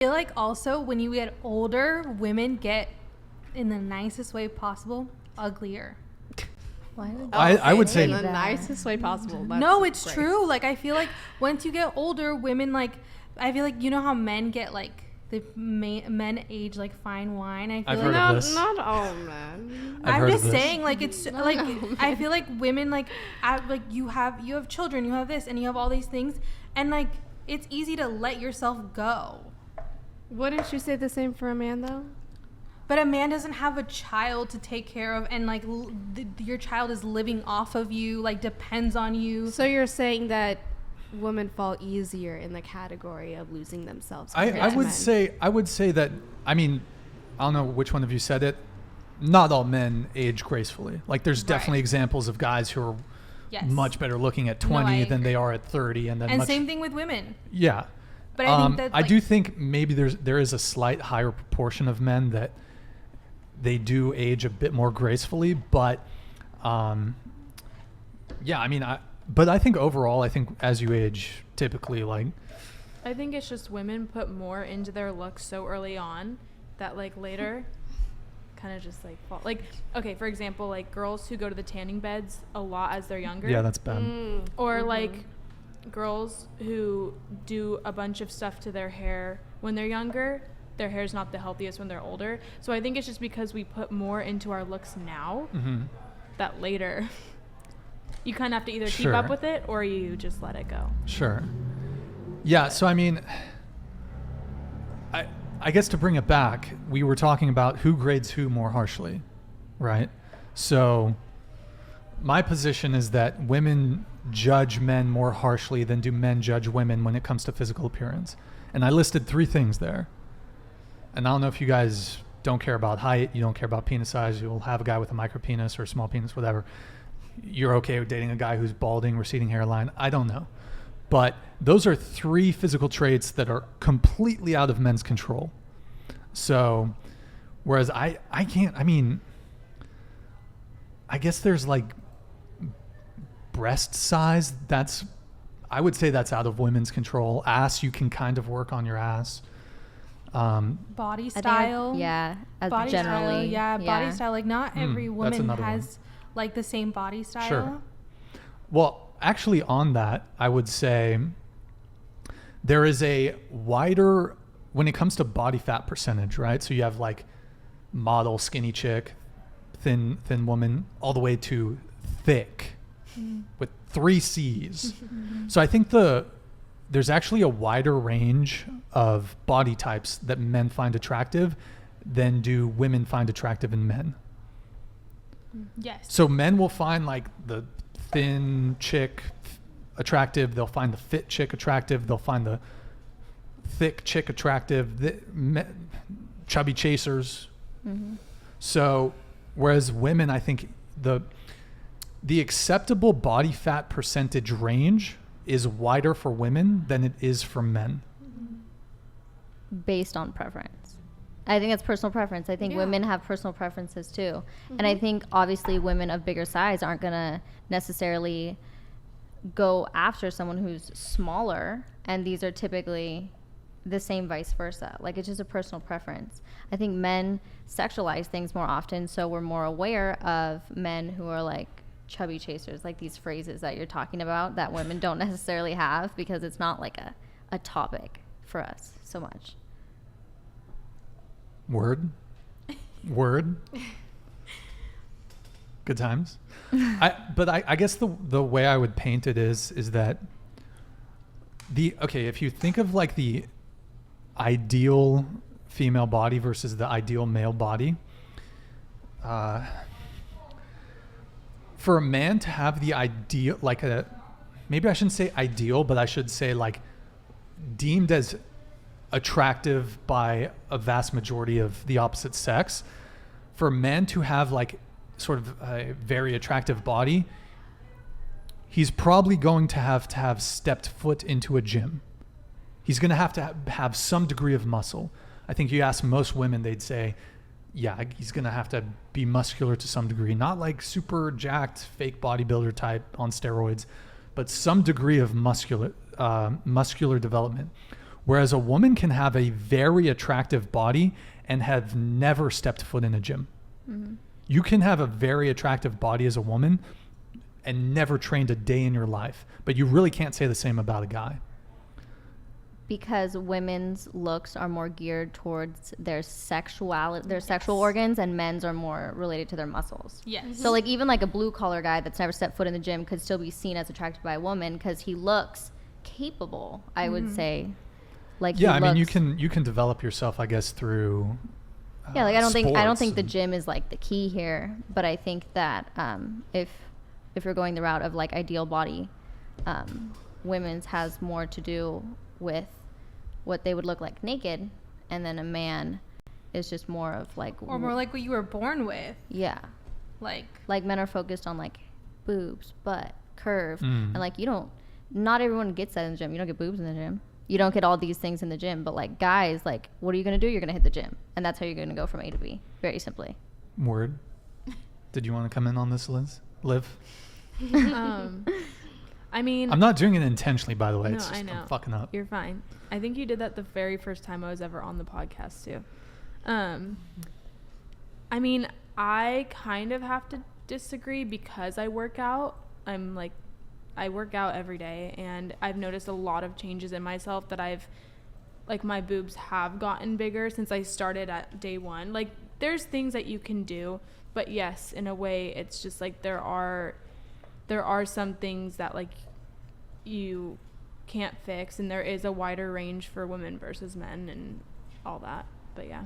I feel like also when you get older, women get, in the nicest way possible, uglier. I would say in the nicest way possible. No, it's great. True. Like, I feel like once you get older, women, like, I feel like, you know how men get, like, men age like fine wine. I feel not all men. I'm just saying, like, it's like I feel like women, like, like you have children, you have this, and you have all these things, and like it's easy to let yourself go. Wouldn't you say the same for a man though? But a man doesn't have a child to take care of, and like your child is living off of you, like depends on you. So you're saying that women fall easier in the category of losing themselves. I would say that, I mean, I don't know which one of you said it. Not all men age gracefully. Like there's definitely examples of guys who are much better looking at 20 than they are at 30, and same thing with women. Yeah, but I think that I do think maybe there is a slight higher proportion of men that they do age a bit more gracefully, but yeah, I mean, but I think overall, I think as you age, typically, like, I think it's just women put more into their looks so early on that like later kind of just like fall. Like, okay, for example, like girls who go to the tanning beds a lot as they're younger. Yeah, that's bad. Or like girls who do a bunch of stuff to their hair when they're younger. Their hair's not the healthiest when they're older. So I think it's just because we put more into our looks now that later you kind of have to either keep up with it or you just let it go. Sure. Yeah, so I mean, I guess to bring it back, we were talking about who grades who more harshly, right? So my position is that women judge men more harshly than do men judge women when it comes to physical appearance. And I listed 3 things there. And I don't know if you guys don't care about height, you don't care about penis size, you'll have a guy with a micro penis or a small penis, whatever. You're okay with dating a guy who's balding, receding hairline. I don't know. But those are 3 physical traits that are completely out of men's control. So, whereas I can't, I mean, I guess there's like breast size. I would say that's out of women's control. Ass, you can kind of work on your ass. Body style. Body generally. Style, body style. Like not every woman has like the same body style. Sure. Well, actually on that, I would say there is a wider, when it comes to body fat percentage, right? So you have like model, skinny chick, thin woman, all the way to thick with 3 C's. So I think there's actually a wider range of body types that men find attractive than do women find attractive in men. Yes. So men will find like the thin chick attractive. They'll find the fit chick attractive. They'll find the thick chick attractive. Chubby chasers. So whereas women, I think the acceptable body fat percentage range is wider for women than it is for men. Based on preference. I think it's personal preference. I think women have personal preferences too. And I think obviously women of bigger size aren't going to necessarily go after someone who's smaller. And these are typically the same vice versa. Like it's just a personal preference. I think men sexualize things more often. So we're more aware of men who are like chubby chasers, like these phrases that you're talking about that women don't necessarily have because it's not like a topic for us so much. Word. Good times. I guess the way I would paint it is that if you think of like the ideal female body versus the ideal male body, for a man to have the ideal, like maybe I shouldn't say ideal, but I should say like deemed as attractive by a vast majority of the opposite sex, for men to have like sort of a very attractive body, he's probably going to have stepped foot into a gym. He's going to have some degree of muscle. I think you ask most women, they'd say, yeah, he's going to have to be muscular to some degree, not like super jacked fake bodybuilder type on steroids, but some degree of muscular development. Whereas a woman can have a very attractive body and have never stepped foot in a gym. Mm-hmm. You can have a very attractive body as a woman and never trained a day in your life, but you really can't say the same about a guy. Because women's looks are more geared towards their sexual organs, and men's are more related to their muscles. Yes. So like even like a blue collar guy that's never stepped foot in the gym could still be seen as attracted by a woman because he looks capable, I would say. Like Yeah, he I mean looks- you can develop yourself, I guess, through yeah, like I don't think sports the and- gym is like the key here, but I think that if you're going the route of like ideal body, women's has more to do with what they would look like naked, and then a man is just more of like Or more like what you were born with. yeah, Like men are focused on like boobs, butt, curve, Mm. and like not everyone gets that in the gym. You don't get boobs in the gym. You don't get all these things in the gym, but like guys, like what are you gonna do? You're gonna hit the gym, and that's how you're gonna go from A to B, very simply. Word. Did you want to come in on this, Liv? I mean, I'm not doing it intentionally, by the way. No, It's just I know. I'm fucking up. You're fine. I think you did that the very first time I was ever on the podcast too. I mean, I kind of have to disagree because I work out. I work out every day, and I've noticed a lot of changes in myself that my boobs have gotten bigger since I started at day one. Like, there's things that you can do, but yes, in a way, it's just like there are some things that like you can't fix, and there is a wider range for women versus men and all that. But yeah.